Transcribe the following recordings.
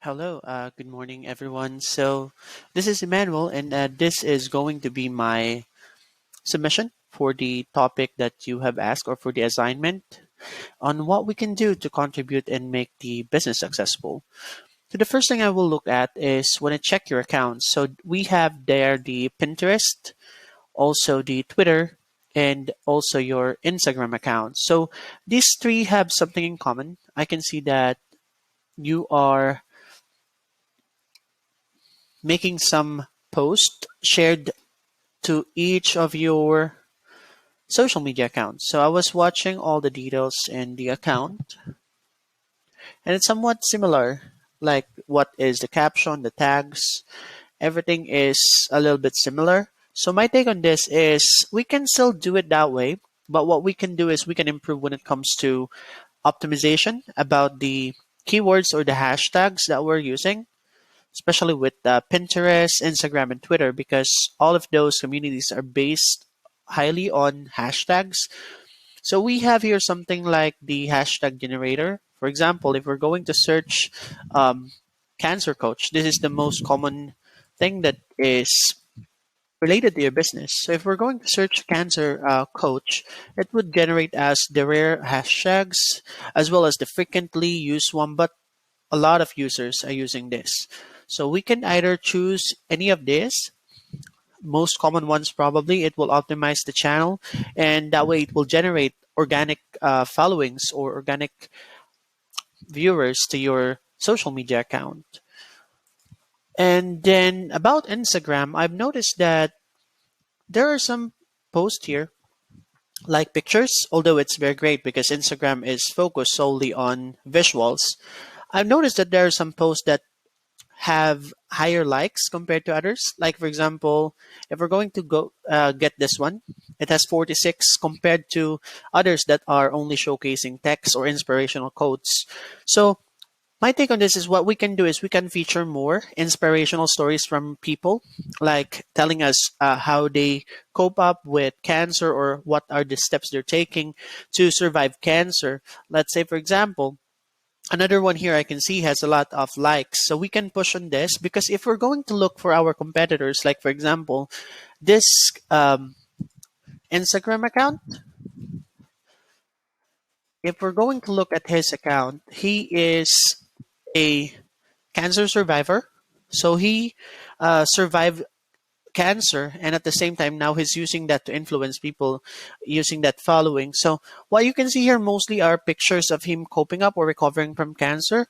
Hello, good morning, everyone. So, this is Emmanuel, and this is going to be my submission for the topic that you have asked or for the assignment on what we can do to contribute and make the business successful. So, the first thing I will look at is when I check your accounts. So, we have there the Pinterest, also the Twitter, and also your Instagram account. So, these three have something in common. I can see that you are making some post shared to each of your social media accounts. So I was watching all the details in the account, and it's somewhat similar. Like what is the caption, the tags, everything is a little bit similar. So my take on this is we can still do it that way, but what we can do is we can improve when it comes to optimization about the keywords or the hashtags that we're using, especially with Pinterest, Instagram, and Twitter, because all of those communities are based highly on hashtags. So we have here something like the hashtag generator. For example, if we're going to search um, cancer coach, this is the most common thing that is related to your business. So if we're going to search cancer coach, it would generate as the rare hashtags as well as the frequently used one, but a lot of users are using this. So we can either choose any of this, most common ones probably, it will optimize the channel, and that way it will generate organic followings or organic viewers to your social media account. And then about Instagram, I've noticed that there are some posts here like pictures, although it's very great because Instagram is focused solely on visuals. I've noticed that there are some posts that have higher likes compared to others. Like for example, if we're going to go get this one, it has 46 compared to others that are only showcasing text or inspirational quotes. So my take on this is what we can do is we can feature more inspirational stories from people, like telling us how they cope up with cancer or what are the steps they're taking to survive cancer. Let's say, for example, another one here I can see has a lot of likes. So we can push on this because if we're going to look for our competitors, like for example, this Instagram account, if we're going to look at his account, he is a cancer survivor. So he survived cancer, and at the same time, now he's using that to influence people using that following. So what you can see here mostly are pictures of him coping up or recovering from cancer.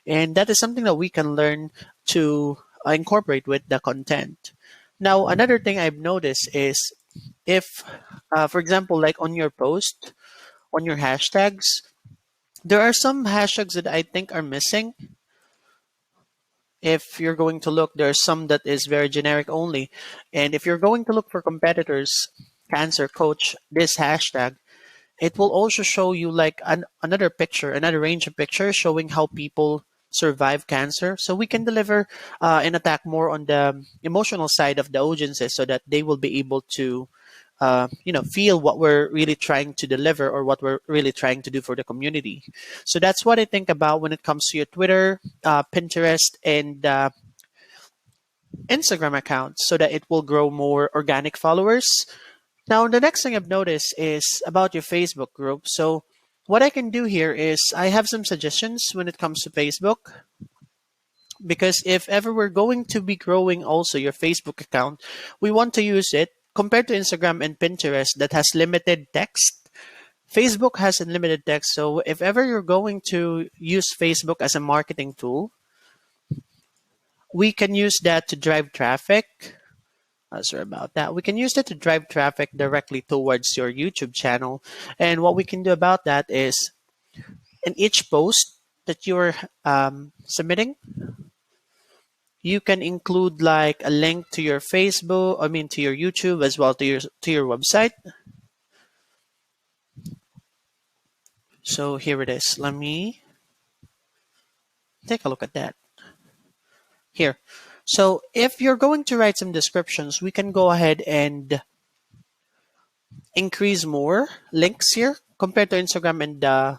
And that is something that we can learn to incorporate with the content. Now, another thing I've noticed is if, for example, like on your post, on your hashtags, there are some hashtags that I think are missing. If you're going to look, there's some that is very generic only. And if you're going to look for competitors, cancer coach, this hashtag, it will also show you like another picture, another range of pictures showing how people survive cancer. So we can deliver and attack more on the emotional side of the audiences so that they will be able to, feel what we're really trying to deliver or what we're really trying to do for the community. So that's what I think about when it comes to your Twitter, Pinterest, and Instagram accounts so that it will grow more organic followers. Now, the next thing I've noticed is about your Facebook group. So, what I can do here is I have some suggestions when it comes to Facebook. Because if ever we're going to be growing also your Facebook account, we want to use it compared to Instagram and Pinterest that has limited text. Facebook has unlimited text. So, if ever you're going to use Facebook as a marketing tool, we can use that to drive traffic. Sorry about that. We can use it to drive traffic directly towards your YouTube channel. And what we can do about that is in each post that you're submitting, you can include like a link to your Facebook, I mean to your YouTube as well to your website. So here it is. Let me take a look at that. Here. So if you're going to write some descriptions, we can go ahead and increase more links here compared to Instagram and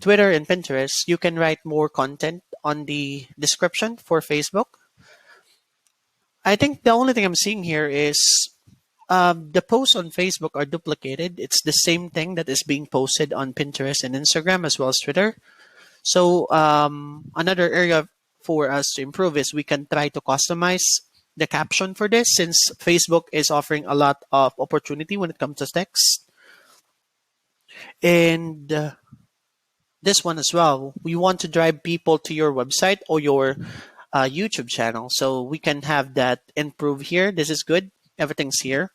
Twitter and Pinterest. You can write more content on the description for Facebook, I think the only thing I'm seeing here is the posts on Facebook are duplicated. It's the same thing that is being posted on Pinterest and Instagram as well as Twitter. So another area for us to improve is we can try to customize the caption for this, since Facebook is offering a lot of opportunity when it comes to text. And this one as well, we want to drive people to your website or your YouTube channel. So we can have that improve here. This is good. Everything's here.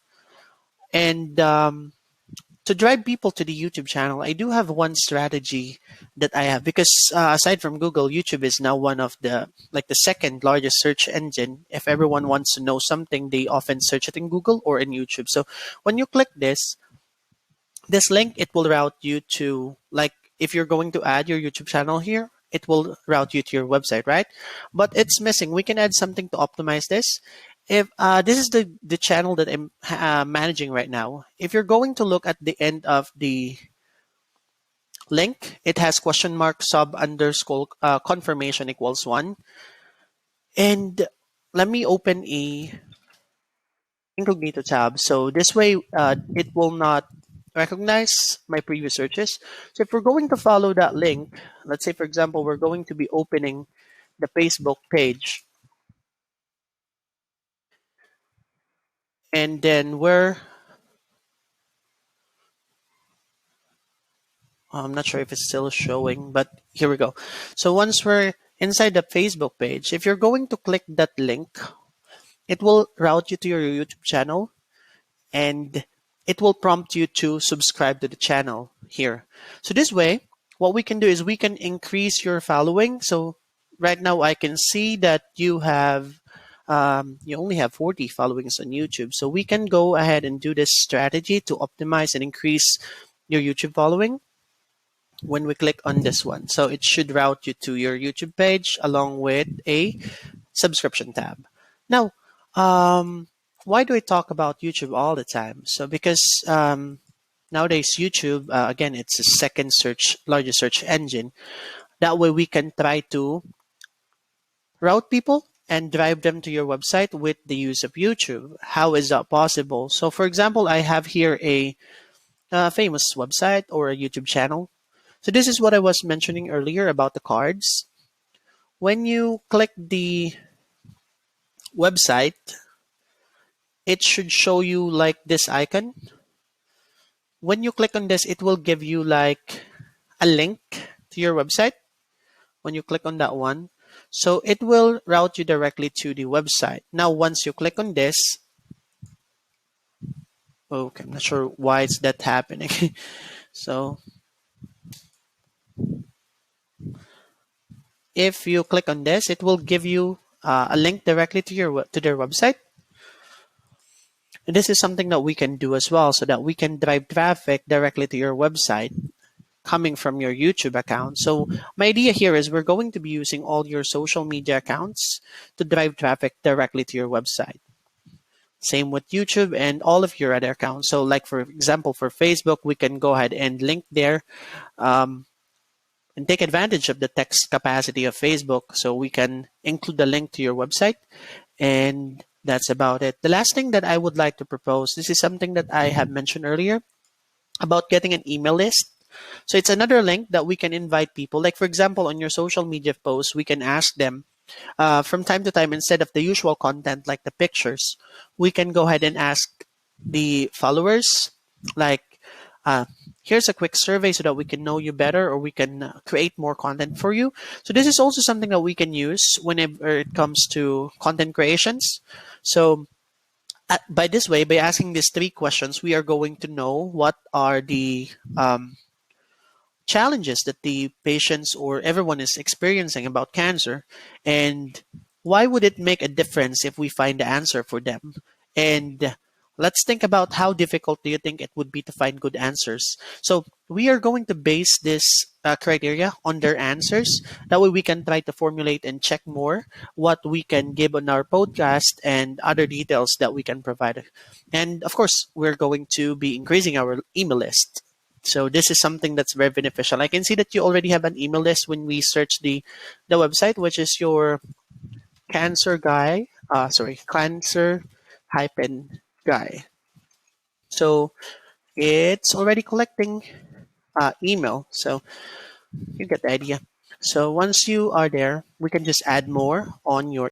And to drive people to the YouTube channel, I do have one strategy that I have, because aside from Google, YouTube is now one of the like the second largest search engine. If everyone wants to know something, they often search it in Google or in YouTube. So when you click this link, it will route you to, like, if you're going to add your YouTube channel here, it will route you to your website, right? But it's missing. We can add something to optimize this. If this is the channel that I'm managing right now, if you're going to look at the end of the link, it has question mark sub underscore confirmation equals 1. And let me open a incognito tab. So this way, it will not recognize my previous searches. So if we're going to follow that link, let's say, for example, we're going to be opening the Facebook page, and then I'm not sure if it's still showing, but here we go. So once we're inside the Facebook page, if you're going to click that link, it will route you to your YouTube channel, and it will prompt you to subscribe to the channel here. So this way, what we can do is we can increase your following. So right now I can see that you only have 40 followings on YouTube. So we can go ahead and do this strategy to optimize and increase your YouTube following when we click on this one. So it should route you to your YouTube page along with a subscription tab. Now, why do I talk about YouTube all the time? So because nowadays YouTube, again, it's the second largest search engine. That way we can try to route people and drive them to your website with the use of YouTube. How is that possible? So for example, I have here a famous website or a YouTube channel. So this is what I was mentioning earlier about the cards. When you click the website, it should show you like this icon. When you click on this, it will give you like a link to your website. When you click on that one, so it will route you directly to the website. Now, once you click on this, okay, I'm not sure why it's that happening. So if you click on this, it will give you a link directly to their website. And this is something that we can do as well, so that we can drive traffic directly to your website coming from your YouTube account. So my idea here is we're going to be using all your social media accounts to drive traffic directly to your website. Same with YouTube and all of your other accounts. So like, for example, for Facebook, we can go ahead and link there and take advantage of the text capacity of Facebook. So we can include the link to your website, and that's about it. The last thing that I would like to propose, this is something that I have mentioned earlier about getting an email list. So it's another link that we can invite people. Like, for example, on your social media posts, we can ask them from time to time, instead of the usual content like the pictures, we can go ahead and ask the followers, like, here's a quick survey so that we can know you better, or we can create more content for you. So this is also something that we can use whenever it comes to content creations. So by this way, by asking these 3 questions, we are going to know what are the challenges that the patients or everyone is experiencing about cancer, and why would it make a difference if we find the answer for them. And let's think about how difficult do you think it would be to find good answers. So we are going to base this criteria on their answers. That way we can try to formulate and check more what we can give on our podcast and other details that we can provide. And of course, we're going to be increasing our email list. So this is something that's very beneficial. I can see that you already have an email list when we search the website, which is your cancer guy. Cancer hyphen guy. So it's already collecting email. So you get the idea. So once you are there, we can just add more on your